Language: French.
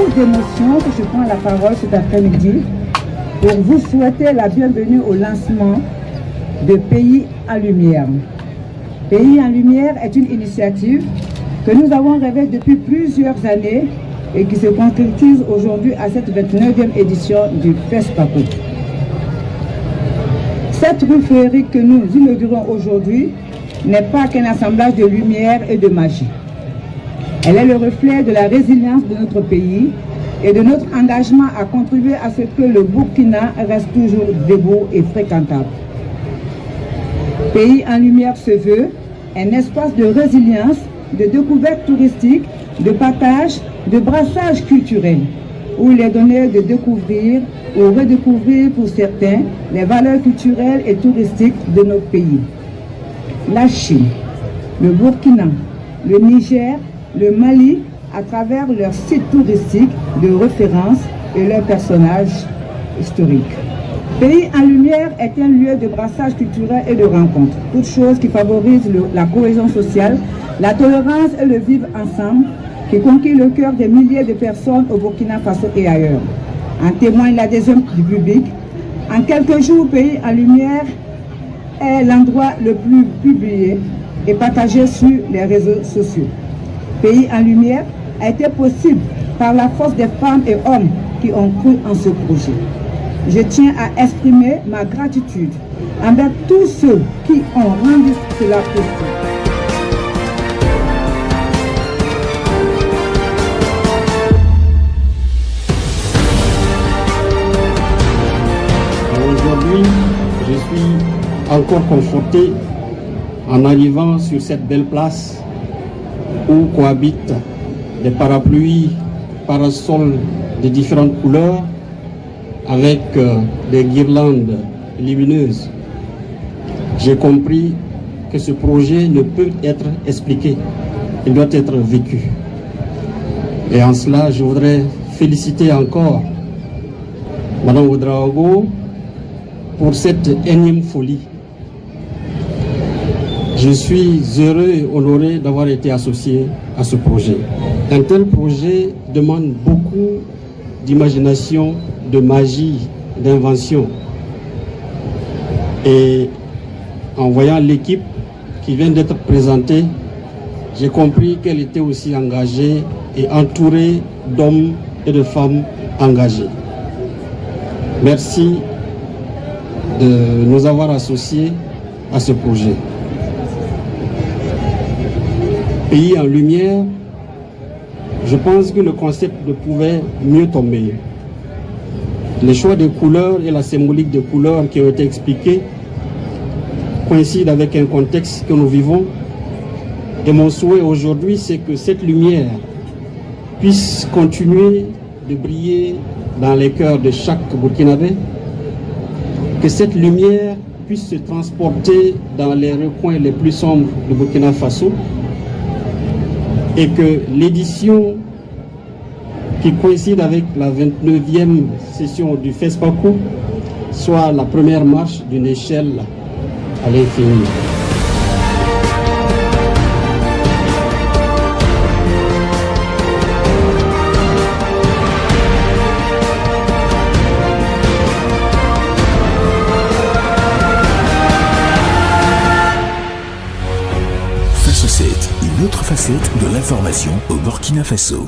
beaucoup d'émotion que je prends la parole cet après-midi pour vous souhaiter la bienvenue au lancement de Pays en Lumière. Pays en Lumière est une initiative que nous avons rêvée depuis plusieurs années et qui se concrétise aujourd'hui à cette 29e édition du FESPACO. Cette rue féerique que nous inaugurons aujourd'hui n'est pas qu'un assemblage de lumière et de magie. Elle est le reflet de la résilience de notre pays et de notre engagement à contribuer à ce que le Burkina reste toujours debout et fréquentable. Pays en Lumière se veut un espace de résilience, de découverte touristique, de partage, de brassage culturel, où il est donné de découvrir ou redécouvrir pour certains les valeurs culturelles et touristiques de notre pays. La Chine, le Burkina, le Niger, le Mali, à travers leurs sites touristiques de référence et leurs personnages historiques. Pays en Lumière est un lieu de brassage culturel et de rencontre, toute chose qui favorise la cohésion sociale, la tolérance et le vivre ensemble, qui conquiert le cœur des milliers de personnes au Burkina Faso et ailleurs. En témoigne l'adhésion du public. En quelques jours, Pays en Lumière est l'endroit le plus publié et partagé sur les réseaux sociaux. Pays en Lumière a été possible par la force des femmes et hommes qui ont cru en ce projet. Je tiens à exprimer ma gratitude envers tous ceux qui ont rendu cela possible. Aujourd'hui, je suis encore conforté en arrivant sur cette belle place où cohabitent des parapluies, parasols de différentes couleurs avec des guirlandes lumineuses. J'ai compris que ce projet ne peut être expliqué, il doit être vécu. Et en cela, je voudrais féliciter encore Madame Ouedraogo pour cette énième folie. Je suis heureux et honoré d'avoir été associé à ce projet. Un tel projet demande beaucoup d'imagination, de magie, d'invention. Et en voyant l'équipe qui vient d'être présentée, j'ai compris qu'elle était aussi engagée et entourée d'hommes et de femmes engagés. Merci de nous avoir associés à ce projet. Pays en Lumière, je pense que le concept ne pouvait mieux tomber. Les choix des couleurs et la symbolique des couleurs qui ont été expliquées coïncident avec un contexte que nous vivons. Et mon souhait aujourd'hui, c'est que cette lumière puisse continuer de briller dans les cœurs de chaque Burkinabé, que cette lumière puisse se transporter dans les recoins les plus sombres du Burkina Faso, et que l'édition qui coïncide avec la 29e session du FESPACO soit la première marche d'une échelle à l'infini. Face 7, une autre facette de l'information au Burkina Faso.